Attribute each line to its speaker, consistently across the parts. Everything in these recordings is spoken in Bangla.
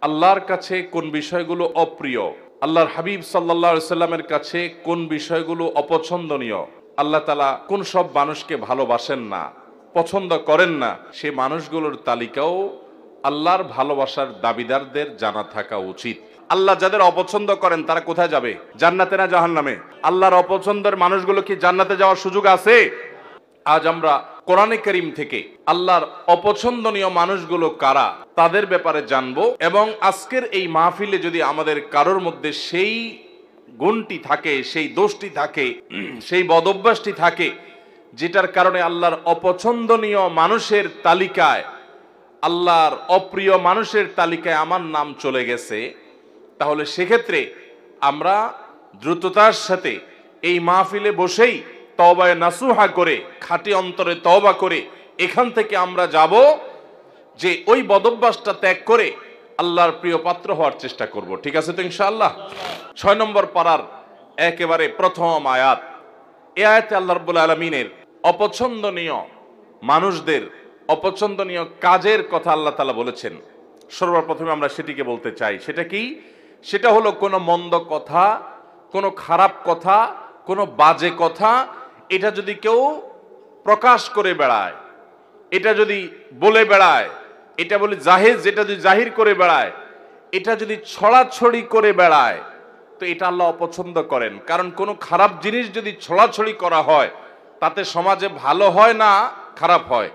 Speaker 1: আল্লাহর কাছে কোন বিষয়গুলো অপ্রিয়, আল্লাহর হাবিব সাল্লাল্লাহু আলাইহি সাল্লামের কাছে কোন বিষয়গুলো অপছন্দনীয়, আল্লাহ তাআলা কোন সব মানুষকে ভালোবাসেন না, পছন্দ করেন না, সেই মানুষগুলোর তালিকাও আল্লাহর ভালোবাসার দাবিদারদের জানা থাকা উচিত। আল্লাহ যাদের অপছন্দ করেন তারা কোথায় যাবে? জান্নাতে না জাহান্নামে? আল্লাহর অপছন্দের মানুষগুলো কি জান্নাতে যাওয়ার সুযোগ আছে? আজ আমরা কোরআনে কারীম থেকে আল্লাহর অপছন্দনীয় মানুষগুলো কারা তাদের ব্যাপারে জানবো, এবং আজকের এই মাহফিলে যদি আমাদের কারোর মধ্যে সেই গুণটি থাকে, সেই দোষটি থাকে, সেই বদঅভ্যাসটি থাকে যেটার কারণে আল্লাহর অপছন্দনীয় মানুষের তালিকায়, আল্লাহর অপ্রিয় মানুষের তালিকায় আমার নাম চলে গেছে, তাহলে সেক্ষেত্রে আমরা দ্রুততার সাথে এই মাহফিলে বসেই তওবায়ে নাসুহা করে, খাঁটি অন্তরে তওবা করে এখান থেকে আমরা যাব যে ওই বদঅভ্যাসটা ত্যাগ করে আল্লাহর প্রিয় পাত্র হওয়ার চেষ্টা করব। ঠিক আছে তো ইনশাআল্লাহ? 6 নম্বর পারার একেবারে প্রথম আয়াত। এই আয়াতে আল্লাহ রাব্বুল আলামিনের অপছন্দনীয় মানুষদের অপছন্দনীয় কাজের কথা আল্লাহ তাআলা বলেছেন। সর্বপ্রথমে আমরা সেটিকে বলতে চাই। সেটা কি? সেটা হলো কোনো মন্দ কথা, কোনো খারাপ কথা, কোনো বাজে কথা, এটা যদি কেউ প্রকাশ করে বেড়ায়, এটা যদি বলে বেড়ায়, এটা বলি জাহেজ, যেটা যদি জাহির করে বেড়ায়, এটা যদি ছড়াছড়ি করে বেড়ায়, তো এটা আল্লাহ অপছন্দ করেন। কারণ কোনো খারাপ জিনিস যদি ছড়াছড়ি করা হয় তাতে সমাজে ভালো হয় না খারাপ হয়?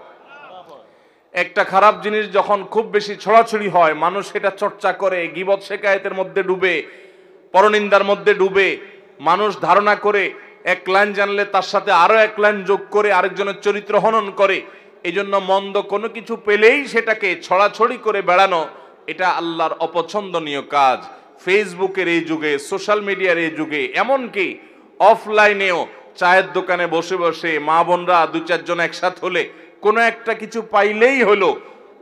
Speaker 1: একটা খারাপ জিনিস যখন খুব বেশি ছড়াছড়ি হয়, মানুষ সেটা চর্চা করে, গীবত শিকায়েতের মধ্যে ডুবে, পরনিন্দার মধ্যে ডুবে, মানুষ ধারণা করে এক লাইন জানলে তার সাথে আরো এক লাইন যোগ করে আরেকজনের চরিত্র হনন করে। এই জন্য মন্দ কোনো কিছু পেলেই সেটাকে ছড়াছড়ি করে বেড়ানো, এটা আল্লাহর অপছন্দনীয় কাজ। ফেসবুকের এই যুগে, সোশ্যাল মিডিয়ার এই যুগে, এমনকি অফলাইনেও চায়ের দোকানে বসে বসে মা বোনরা 2-4 জন একসাথে হলে কোনো একটা কিছু পাইলেই হলো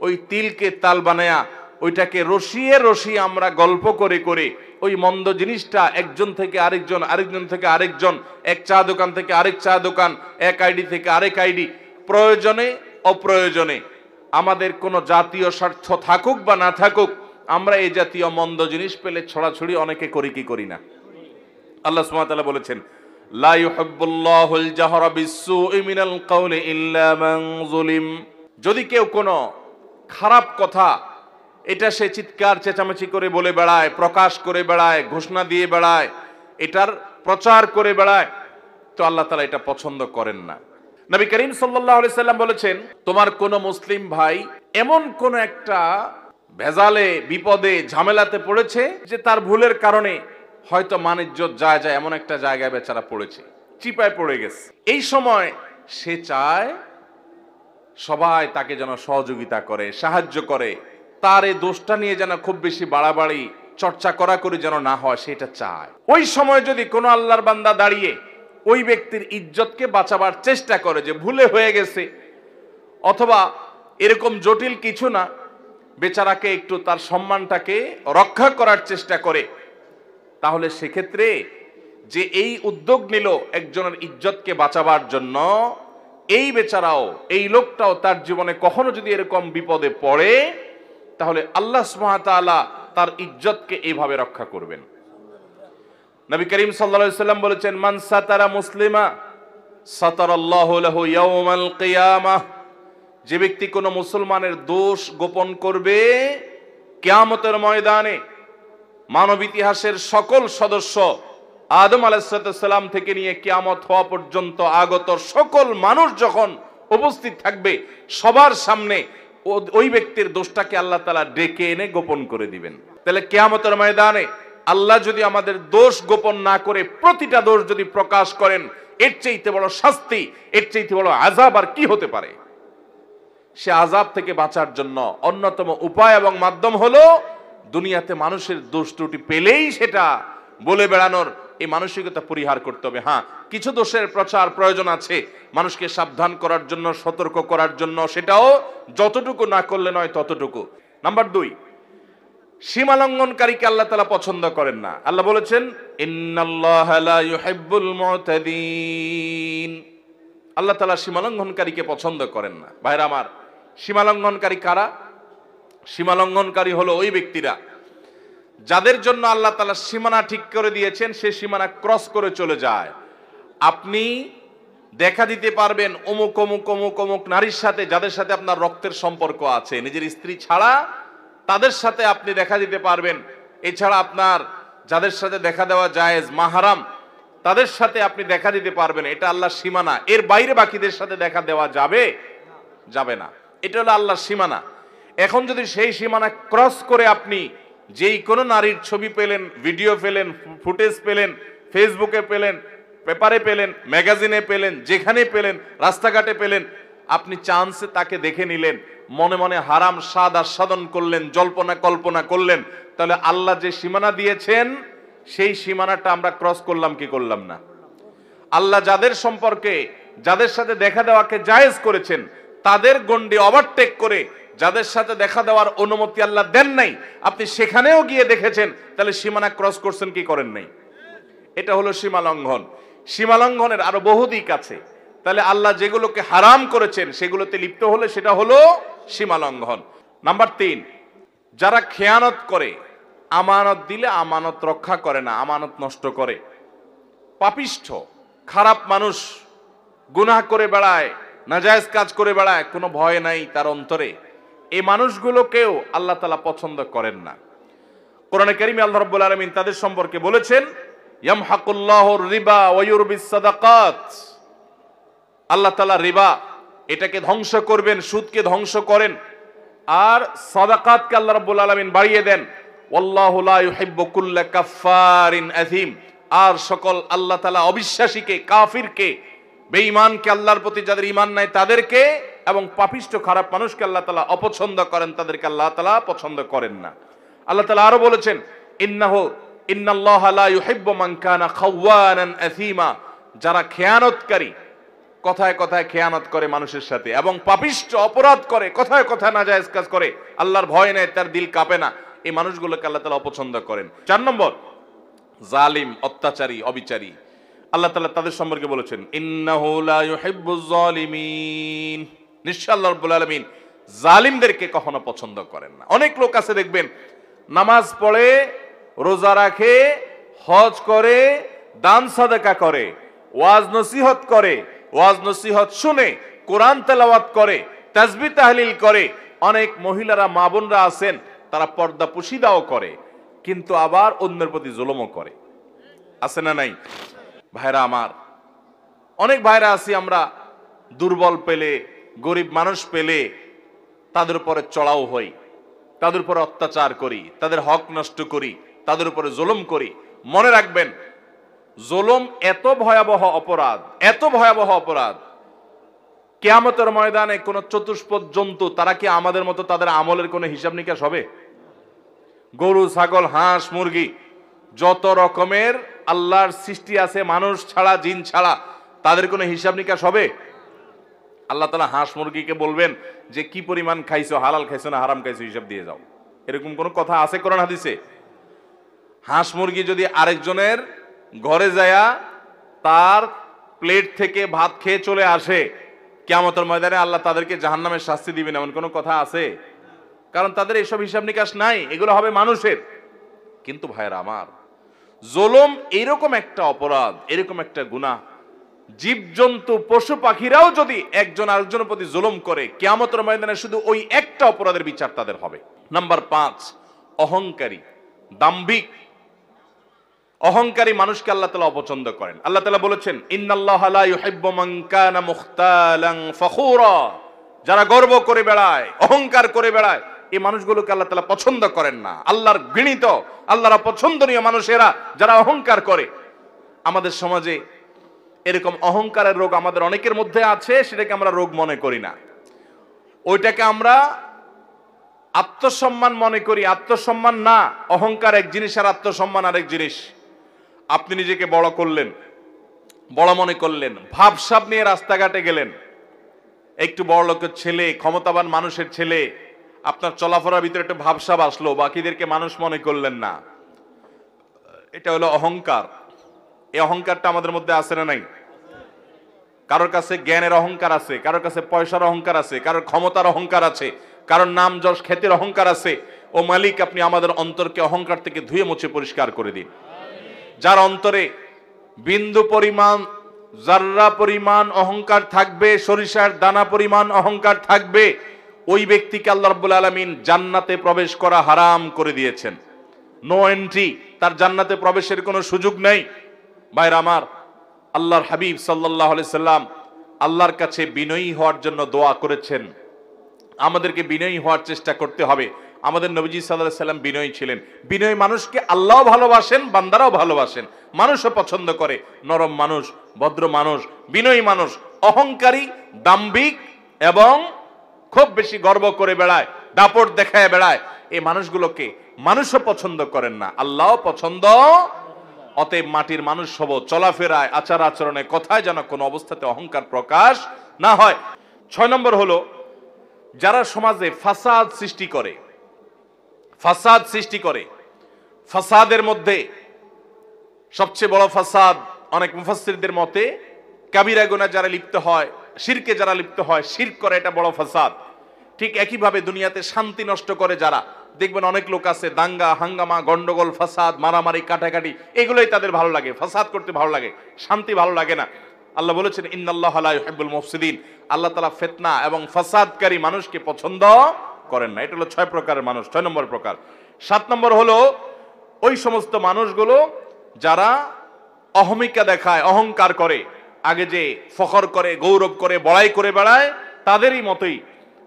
Speaker 1: ওই তিলকে তাল বানায়া ওইটাকে রসিয়ে রসিয়ে আমরা গল্প করে করে ওই মন্দ জিনিসটা একজন থেকে আরেকজন, আরেকজন থেকে আরেকজন, এক চা দোকান থেকে আরেক চা দোকান, এক আইডি থেকে আরেক আইডি, প্রয়োজনে অপ্রয়োজনে আমাদের কোনো জাতীয় স্বার্থ থাকুক বা না থাকুক, আমরা এই জাতীয় মন্দ জিনিস পেলে ছড়াছড়ি অনেকে করি কি করি না? আল্লাহ সুবহানাহু ওয়া তাআলা বলেছেন, লা ইউহিব্বুল্লাহুল জাহরা বিসসুই মিনাল কাওলি ইল্লা মান যুলিম। যদি কেউ কোনো খারাপ কথা এটা সে চিৎকার চেঁচামেচি করে বলে বেড়ায়, প্রকাশ করে বেড়ায়, ঘোষণা দিয়ে বেড়ায়, এটার প্রচার করে বেড়ায়, তো আল্লাহ তাআলা এটা পছন্দ করেন না। নবী করিম সাল্লাল্লাহু আলাইহি সাল্লাম বলেছেন, তোমার কোন মুসলিম ভাই এমন কোন একটা ভেজালে, বিপদে, ঝামেলাতে পড়েছে যে তার ভুলের কারণে হয়তো মান-ইজ্জত যায় যায় এমন একটা জায়গায় বেচারা পড়েছে, চিপায় পড়ে গেছে। এই সময় সে চায় সবাই তাকে যেন সহযোগিতা করে, সাহায্য করে, তার এই দোষটা নিয়ে যেন খুব বেশি বাড়াবাড়ি চর্চা করা করে যেন না হয়, সেটা চায়। ওই সময় যদি কোনো আল্লাহর বান্দা দাঁড়িয়ে ওই ব্যক্তির ইজ্জতকে বাঁচাবার চেষ্টা করে যে ভুলে হয়ে গেছে, অথবা এরকম জটিল কিছু না, বেচারাকে একটু তার সম্মানটাকে রক্ষা করার চেষ্টা করে, তাহলে সেক্ষেত্রে যে এই উদ্যোগ নিল একজনের ইজ্জতকে বাঁচাবার জন্য, এই বেচারাও, এই লোকটাও তার জীবনে কখনো যদি এরকম বিপদে পড়ে, তাহলে আল্লাহ সুবহানাহু ওয়া তাআলা তার ইজ্জতকে এইভাবে রক্ষা করবেন। নবী করিম সাল্লাল্লাহু আলাইহি সাল্লাম বলেছেন, মান সাতারা মুসলিমা সাতারাল্লাহু লাহু ইয়াওমাল কিয়ামাহ। যে ব্যক্তি কোনো মুসলমানের দোষ গোপন করবে, কিয়ামতের ময়দানে মানব ইতিহাসের সকল সদস্য, আদম আলাইহিস সালাম থেকে নিয়ে কিয়ামত হওয়া পর্যন্ত আগত সকল মানুষ যখন উপস্থিত থাকবে, সবার সামনে ওই ব্যক্তির দোষটাকে আল্লাহ তাআলা ডেকে এনে গোপন করে দিবেন। তাহলে কিয়ামতের ময়দানে আল্লাহ যদি আমাদের দোষ গোপন না করে প্রতিটা দোষ যদি প্রকাশ করেন, এর চাইতে বড় শাস্তি, এর চাইতে বড় আযাব আর কি হতে পারে? সে আযাব থেকে বাঁচার জন্য অন্যতম উপায় এবং মাধ্যম হলো দুনিয়াতে মানুষের দোষ ত্রুটি পেলেই সেটা বলে বেড়ানোর এই মানসিকতা পরিহার করতে হবে। হ্যাঁ, কিছু দোষের প্রচার প্রয়োজন আছে মানুষকে সাবধান করার জন্য, সতর্ক করার জন্য, সেটাও যতটুকু না করলে নয় ততটুকু। নাম্বার 2, সীমা লঙ্ঘনকারীকে আল্লাহ তাআলা পছন্দ করেন না। আল্লাহ বলেছেন, ইন্নাল্লাহা লা ইউহিব্বুল মুতাদিন। আল্লাহ তাআলা সীমা লঙ্ঘনকারীকে পছন্দ করেন না। ভাইরা আমার, সীমা লঙ্ঘনকারী কারা? সীমা লঙ্ঘনকারী হলো ওই ব্যক্তিরা যাদের জন্য আল্লাহ তাআলা সীমানা ঠিক করে দিয়েছেন সেই সীমানা ক্রস করে চলে যায়। আপনি দেখা দিতে পারবেন অমুক অমুক অমুক অমুক নারীর সাথে, যাদের সাথে আপনার রক্তের সম্পর্ক আছে, নিজের স্ত্রী ছাড়া তাদের সাথে আপনি দেখা দিতে পারবেন। এছাড়া আপনার যাদের সাথে দেখা দেওয়া জায়েজ, মাহরাম, তাদের সাথে আপনি দেখা দিতে পারবেন। এটা আল্লাহর সীমানা। এর বাইরে বাকিদের সাথে দেখা দেওয়া যাবে যাবে না। এটা হলো আল্লাহর সীমানা। এখন যদি সেই সীমানা ক্রস করে আপনি যেই কোনো নারীর ছবি পেলেন, ভিডিও পেলেন, ফুটেজ পেলেন, ফেসবুকে পেলেন, পেপারে পেলেন, ম্যাগাজিনে পেলেন, যেখানে পেলেন, রাস্তাঘাটে পেলেন, আপনি চান্সে তাকে দেখে নিলেন, মনে মনে হারাম স্বাদ আস্বাদন করলেন, জল্পনা কল্পনা করলেন, তাহলে আল্লাহ যে সীমানা দিয়েছেন সেই সীমানাটা আমরা ক্রস করলাম কি করলাম না? আল্লাহ যাদের সম্পর্কে, যাদের সাথে দেখা দেওয়াকে জায়েজ করেছেন, তাদের গণ্ডি ওভারটেক করে যাদের সাথে দেখা দেওয়ার অনুমতি আল্লাহ দেন নাই, আপনি সেখানেও গিয়ে দেখেছেন, তাহলে সীমানা ক্রস করছেন কি করেন নাই? এটা হলো সীমা লঙ্ঘন। সীমা লঙ্ঘনের আরো বহু দিক আছে। তাহলে আল্লাহ যেগুলোকে হারাম করেছেন সেগুলোতে লিপ্ত হলে সেটা হলো সীমা লঙ্ঘন। নাম্বার 3, যারা খেয়ানত করে, আমানত দিলে আমানত রক্ষা করে না, আমানত নষ্ট করে, পাপিষ্ঠ, খারাপ মানুষ, গুনাহ করে বেড়ায়, নাজায়েজ কাজ করে বেড়ায়, কোনো ভয় নাই তার অন্তরে, এই মানুষগুলোকেও আল্লাহ তাআলা পছন্দ করেন না। কোরআনে কারীমে আল্লাহ রাব্বুল আলামিন তাদের সম্পর্কে বলেছেন, ইয়ামহাকুল্লাহুর রিবা ওয়া ইউরবিস সাদাকাত। আল্লাহ তাআলা রিবা এটাকে ধ্বংস করবেন, সুদকে ধ্বংস করেন, আর সাদাকাতকে আল্লাহ রাব্বুল আলামিন বাড়িয়ে দেন। ওয়াল্লাহু লা ইউহিব্বু কুল্লা কাফফারিন আযীম। আর সকল আল্লাহ তাআলা অবিশ্বাসীকে, কাফিরকে, বেঈমানকে, আল্লাহর প্রতি যাদের ঈমান নাই তাদেরকে, এবং পাপিষ্ঠ খারাপ মানুষকে আল্লাহ তাআলা অপছন্দ করেন, তাদেরকে আল্লাহ তাআলা পছন্দ করেন না। আল্লাহ তাআলা আরো বলেছেন, ইন্নাল্লাহা লা ইউহিব্বু মান কানা খাওয়ানান আযীমা। যারা খেয়ানতকারী, কথায় কথায় খেয়ানত করে মানুষের সাথে, এবং পাপিষ্ঠ, অপরাধ করে, কথায় কথায় নাজায়েজ কাজ করে, আল্লাহর ভয় নেই, তার দিল কাঁপে না, এই মানুষগুলোকে আল্লাহ তাআলা অপছন্দ করেন। 4 নম্বর, জালিম, অত্যাচারী, অবিচারী। আল্লাহ তাআলা তাদের সম্পর্কে বলেছেন, ইন্নাহু লা ইউহিব্বুজ জালিমিন। নিশ্চয় আল্লাহ রাব্বুল আলামিন জালিমদেরকে কখনো পছন্দ করেন না। অনেক লোক আছে দেখবেন, নামাজ পড়ে, রোজা রাখে, হজ করে, দান সাদাকা করে, ওয়াজ নসিহত করে, ওয়াজ নসিহত শুনে, কোরআন তেলাওয়াত করে, তাসবিহ তাহলিল করে। অনেক মহিলারা, মা বোনরা আছেন, তারা পর্দা পুশিদাও করে, কিন্তু আবার অন্যের প্রতি জুলুমও করে। আছে না নাই? ভাইরা আমার, অনেক ভাইরা আছি আমরা, দুর্বল পেলে, গরিব মানুষ পেলে তাদের উপরে চড়াও হই, তাদের উপরে অত্যাচার করি, তাদের হক নষ্ট করি, তাদের উপরে জুলুম করি। মনে রাখবেন, জুলুম এত ভয়াবহ অপরাধ, এত ভয়াবহ অপরাধ, কিয়ামতের ময়দানে কোন চতুষ্পদ জন্তু, তারা কি আমাদের মতো তাদের আমলের কোনো হিসাব নিকাশ হবে? গরু, ছাগল, হাঁস, মুরগি, যত রকমের আল্লাহর সৃষ্টি আছে, মানুষ ছাড়া, জিন ছাড়া, তাদের কোনো হিসাব নিকাশ হবে? আল্লাহ তাআলা হাঁস মুরগিকে বলবেন যে কি পরিমাণ খাইছো, হালাল খাইছো না হারাম খাইছো, হিসাব দিয়ে যাও? এরকম কোন কথা আছে কোরআন হাদিসে? হাঁস মুরগি যদি আরেকজনের ঘরে যায়া তার প্লেট থেকে ভাত খেয়ে চলে আসে, কিয়ামতের ময়দানে আল্লাহ তাদেরকে জাহান্নামের শাস্তি দিবেন, এমন কোনো কথা আছে? কারণ তাদের এইসব হিসাব নিকাশ নাই, এগুলো হবে মানুষের। কিন্তু ভাইরা আমার, জুলুম এরকম একটা অপরাধ, এরকম একটা গুনাহ, জীবজন্তু, পশু পাখিরাও যদি একজন আরেকজনের প্রতি জুলুম করে, কিয়ামতের ময়দানে শুধু ওই একটা অপরাধের বিচার তাদের হবে। নাম্বার 5, অহংকারী, দাম্ভিক। অহংকারী মানুষকে আল্লাহ তাআলা অপছন্দ করেন। আল্লাহ তাআলা বলেছেন, ইন্নাল্লাহা লা ইউহিব্বু মান কানা মুখতালান ফখুরা। যারা গর্ব করে বেড়ায়, অহংকার করে বেড়ায়, এই মানুষগুলোকে আল্লাহ তাআলা পছন্দ করেন না। আল্লাহর ঘৃণিত, আল্লাহর পছন্দনীয় মানুষেরা যারা অহংকার করে। আমাদের সমাজে এরকম অহংকারের রোগ আমাদের অনেকের মধ্যে আছে, সেটাকে আমরা রোগ মনে করি না, ওইটাকে আমরা আত্মসম্মান মনে করি। আত্মসম্মান না, অহংকার এক জিনিস আর আত্মসম্মান আরেক জিনিস। আপনি নিজেকে বড় করলেন, বড় মনে করলেন, ভাবসাব নিয়ে রাস্তাঘাটে গেলেন, একটু বড় লোকের ছেলে, ক্ষমতাবান মানুষের ছেলে, আপনার চলাফেরার ভিতরে একটা ভাবসাব আসলো, বাকিদেরকে মানুষ মনে করলেন না, এটা হলো অহংকার। এই অহংকারটা আমাদের মধ্যে আছে না নাই? কারোর কাছে জ্ঞানের অহংকার আছে, কারোর কাছে পয়সার অহংকার আছে, কারোর ক্ষমতার অহংকার আছে, কারোর নাম যশ খ্যাতির অহংকার আছে। ও মালিক, আপনি আমাদের অন্তরকে অহংকার থেকে ধুয়ে মুছে পরিষ্কার করে দিন। যার অন্তরে বিন্দু পরিমাণ, জাররা পরিমাণ অহংকার থাকবে, সরিষার দানা পরিমাণ অহংকার থাকবে, ওই ব্যক্তিকে আল্লাহ রাব্বুল আলামিন জান্নাতে প্রবেশ করা হারাম করে দিয়েছেন। নো এন্ট্রি, তার জান্নাতে প্রবেশের কোনো সুযোগ নেই। ভাইরা আমার, আল্লাহর হাবিব সাল্লাল্লাহু আলাইহি সাল্লাম আল্লাহর কাছে বিনয়ী হওয়ার জন্য দোয়া করেছেন। আমাদেরকে বিনয়ী হওয়ার চেষ্টা করতে হবে। আমাদের নবীজি সাল্লাল্লাহু আলাইহি সাল্লাম বিনয়ী ছিলেন। বিনয়ী মানুষকে আল্লাহও ভালোবাসেন, বান্দারাও ভালোবাসেন, মানুষও পছন্দ করে। নরম মানুষ, ভদ্র মানুষ, বিনয়ী মানুষ। অহংকারী, দাম্ভিক এবং খুব বেশি গর্ব করে বেড়ায়, দাপট দেখায় বেড়ায়, এই মানুষগুলোকে মানুষও পছন্দ করেন না, আল্লাহও পছন্দ। অতএব মাটির মানুষ হব, চলাফেরায়, আচার আচরণে, কথায় যেন কোনো অবস্থাতে অহংকার প্রকাশ না হয়। 6 নম্বর হলো, যারা সমাজে ফাসাদ সৃষ্টি করে, ফাসাদের মধ্যে সবচেয়ে বড় ফাসাদ, অনেক মুফাসসিরদের মতে কাবিরা গুনাহ যারা লিপ্ত হয়, শিরকে যারা লিপ্ত হয়, শিরক করে, এটা বড় ফাসাদ। ঠিক একইভাবে দুনিয়াতে শান্তি নষ্ট করে যারা, দেখবেন অনেক লোক আছে দাঙ্গা হাঙ্গামা, গন্ডগোল, ফাসাদ, মারামারি, কাটাকাটি, এগুলোই তাদের ভালো লাগে, ফাসাদ করতে ভালো লাগে, শান্তি ভালো লাগে না। আল্লাহ বলেছেন ইন্নাল্লাহা লা ইউহিব্বুল মুফসিদিন, আল্লাহ তাআলা ফিতনা এবং ফাসাদকারী মানুষকে পছন্দ করেন না। এটা হলো 6 প্রকারের মানুষ, 6 নম্বর প্রকার। 7 নম্বর হলো ওই সমস্ত মানুষগুলো যারা অহমিকা দেখায়, অহংকার করে, আগে যে ফখর করে, গৌরব করে, বড়াই করে বেড়ায়, তাদেরই মতোই,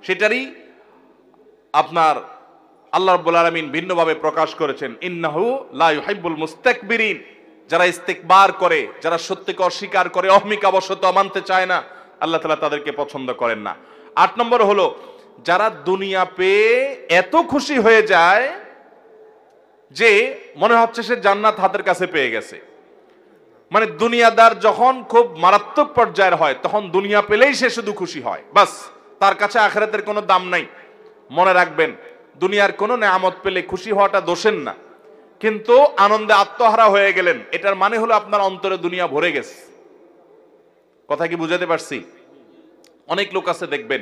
Speaker 1: সেটারই আপনার আল্লাহ রাব্বুল আলামিন ভিন্নভাবে প্রকাশ করেছেন, ইন্নাহু লা ইউহিব্বুল মুস্তাকবিরিন, যারা ইস্তিকবার করে, যারা সত্যকে অস্বীকার করে, অহমিকাবশত মানতে চায় না, আল্লাহ তাআলা তাদেরকে পছন্দ করেন না। 8 নম্বর হলো যারা দুনিয়া পেয়ে এত খুশি হয়ে যায় যে মনে হচ্ছে সে জান্নাত হাতের কাছে পেয়ে গেছে। মানে দুনিয়াদার যখন খুব মারাত্মক পর্যায়ের হয়, তখন দুনিয়া পেলেই সে শুধু খুশি হয়, বাস, তার কাছে আখিরাতের কোনো দাম নাই। মনে রাখবেন, দুনিয়ার কোনো নেয়ামত পেলে খুশি হওয়াটা দোষের না, কিন্তু আনন্দে আত্মহারা হয়ে গেলেন, এটার মানে হলো আপনার অন্তরে দুনিয়া ভরে গেছে। কথা কি বুঝাতে পারছি? অনেক লোক আছে দেখবেন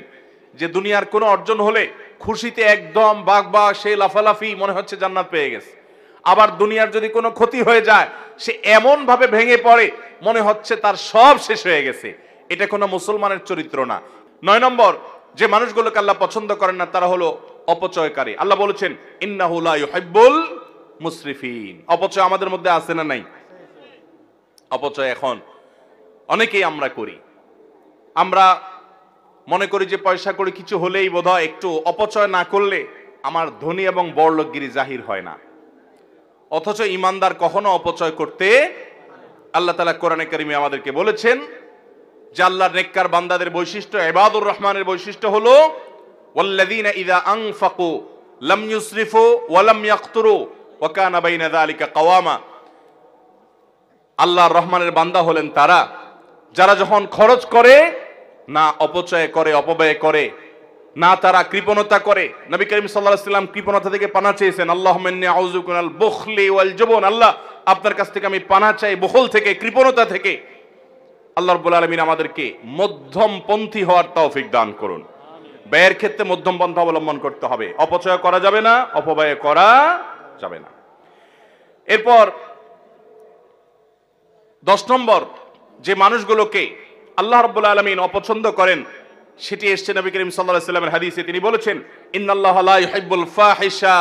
Speaker 1: যে দুনিয়ার কোনো অর্জন হলে খুশিতে একদম বাগবা, সে লাফালাফি, মনে হচ্ছে জান্নাত পেয়ে গেছে। আবার দুনিয়ার যদি কোনো ক্ষতি হয়ে যায়, সে এমন ভাবে ভেঙে পড়ে, মনে হচ্ছে তার সব শেষ হয়ে গেছে। এটা কোনো মুসলমানের চরিত্র না। 9 নম্বর, যে মানুষগুলোকে আল্লাহ পছন্দ করেন না তারা হলো অপচয়কারী। আল্লাহ বলেছেন ইন্নাহু লা ইউহিব্বুল মুসরিফিন। অপচয় আমাদের মধ্যে আছে না নাই? অপচয় এখন অনেকেই আমরা করি। আমরা মনে করি যে পয়সা করে কিছু হলেই বোধহয় একটু অপচয় না করলে আমার ধনী এবং বড়লোকগিরি জাহির হয় না। অথচ ইমানদার কখনো অপচয় করতে, আল্লাহ তাআলা কোরআনে কারিমে আমাদেরকে বলেছেন যে আল্লাহর নেককার বান্দাদের বৈশিষ্ট্য, ইবাদুর রহমানের বৈশিষ্ট্য হলো ওয়াল্লাযীনা ইযা আনফাকু লাম ইউসরিফু ওয়া লাম ইয়াকতুরু ওয়া কানা বাইনা যালিকা কাওয়ামা। আল্লাহর রহমানের বান্দা হলেন তারা যারা যখন খরচ করে না অপচয় করে, অপব্যয় করে না, তারা কৃপণতা করে। নবী করিম সাল্লাল্লাহু আলাইহি ওয়াসাল্লাম কৃপণতা থেকে পানা চেয়েছেন, আল্লাহুম্মা ইন্নী আউযু বিকা মিনাল বুখলি ওয়াল জুবন, আল্লাহ আপনার কাছ থেকে আমি পানা চাই বখল থেকে, কৃপণতা থেকে। আল্লাহ রাব্বুল আলামিন আমাদেরকে মধ্যমপন্থী হওয়ার তৌফিক দান করুন। ব্যয়ের ক্ষেত্রে মধ্যম পন্থা অবলম্বন করতে হবে, অপচয় করা যাবে না, অপব্যয় করা যাবে না। এরপর 10 নম্বর, যে মানুষগুলোকে আল্লাহ রাব্বুল আলামিন অপছন্দ করেন, সেটি এসেছে নবী করিম সাল্লাল্লাহু আলাইহি ওয়াসাল্লামের হাদিসে। তিনি বলেছেন ইন্নাল্লাহা লা ইউহিব্বুল ফাহিশা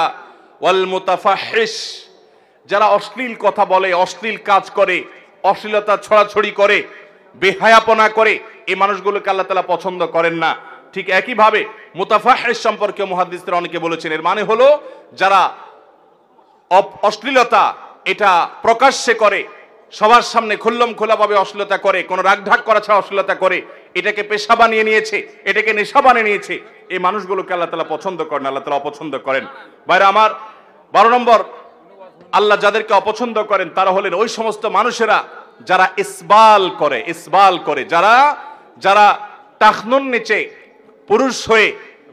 Speaker 1: ওয়াল মুতাফাহহিশ, যারা অশ্লীল কথা বলে, অশ্লীল কাজ করে, অশ্লীলতা ছড়াছড়ি করে, বেহায়াপনা করে, এই মানুষগুলোকে আল্লাহ তাআলা পছন্দ করেন না। ঠিক একই ভাবে মুতাফাহহিশ সম্পর্কে মুহাদ্দিসরা অনেকে বলেছেন, এর মানে হলো যারা অশ্লীলতা এটা প্রকাশ্যে করে, সবার সামনে খুল্লম খোলাভাবে অশ্লীলতা করে, কোনো রাগঢাক করা ছাড়া অশ্লীলতা করে, এটাকে পেশা বানিয়ে নিয়েছে, এটাকে নেশা বানিয়ে নিয়েছে, এই মানুষগুলোকে আল্লাহ তাআলা পছন্দ করেন, আল্লাহ তাআলা অপছন্দ করেন। ভাইরা আমার, 12 নম্বর, আল্লাহ যাদেরকে অপছন্দ করেন তারা হলেন ওই সমস্ত মানুষেরা যারা ইসবাল করে, যারা টাকনুর নিচে পুরুষ হয়ে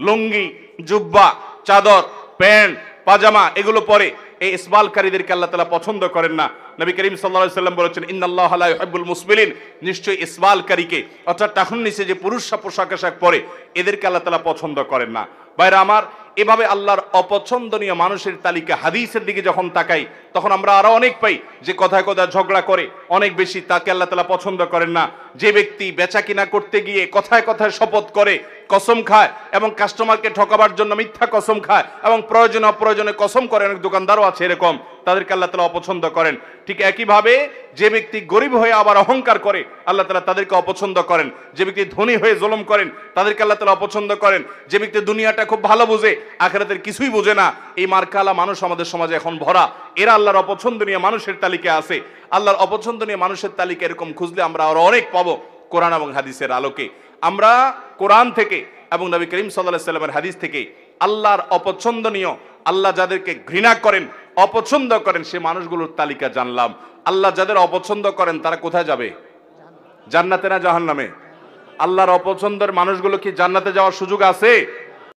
Speaker 1: লুঙ্গি, জুব্বা, চাদর, প্যান্ট, পাজামা এগুলো পরে, এই ইসবালকারীদেরকে আল্লাহ তাআলা পছন্দ করেন না। নবী করিম সাল্লাল্লাহু আলাইহি ওয়াসাল্লাম বলেছেন, ইন্নাল্লাহা লা ইউহিব্বুল মুসবিলিন, নিশ্চয়ই ইসবালকারীকে, অর্থাৎ টাকুন নিচে যে পুরুষরা পোশাক আশাক পরে, এদেরকে আল্লাহ তাআলা পছন্দ করেন না। ভাইরা আমার, এভাবে আল্লাহর অপছন্দনীয় মানুষের তালিকা হাদিসের দিকে যখন তাকাই, তখন আমরা আরো অনেক পাই যে কথায় কথায় ঝগড়া করে অনেক বেশি, তাকে আল্লাহ তাআলা পছন্দ করেন না। যে ব্যক্তি বেচা কিনা করতে গিয়ে কথায় কথায় শপথ করে, কসম খায় এবং কাস্টমারকে ঠকাবার জন্য মিথ্যা কসম খায় এবং প্রয়োজনে অপ্রয়োজনে কসম করে, অনেক দোকানদারও আছে এরকম, তাদেরকে আল্লাহ তাআলা অপছন্দ করেন। ঠিক একইভাবে যে ব্যক্তি গরিব হয়ে আবার অহংকার করে, আল্লাহ তাআলা তাদেরকে অপছন্দ করেন। যে ব্যক্তি ধনী হয়ে জুলুম করেন, তাদেরকে আল্লাহ তাআলা অপছন্দ করেন। যে ব্যক্তি দুনিয়াটা খুব ভালো বোঝে, আখিরাতের কিছুই বোঝে না, এই মার্কালা মানুষ আমাদের সমাজে এখন ভরা, এরা আল্লাহর অপছন্দনীয় মানুষের তালিকায় আছে। আল্লাহর অপছন্দনীয় মানুষের তালিকা এরকম খুঁজলে আমরা আরো অনেক পাবো কোরআন এবং হাদিসের আলোকে। আমরা কোরআন থেকে এবং নবী করিম সাল্লাল্লাহু আলাইহি ওয়াসাল্লামের হাদিস থেকে আল্লাহর অপছন্দনীয়, আল্লাহ যাদেরকে ঘৃণা করেন, অপছন্দ করেন, সে মানুষগুলোর তালিকা জানলাম। আল্লাহ যাদের অপছন্দ করেন তারা কোথায় যাবে? জান্নাতে না জাহান্নামে? আল্লাহর অপছন্দের মানুষগুলো কি জান্নাতে যাওয়ার সুযোগ আছে?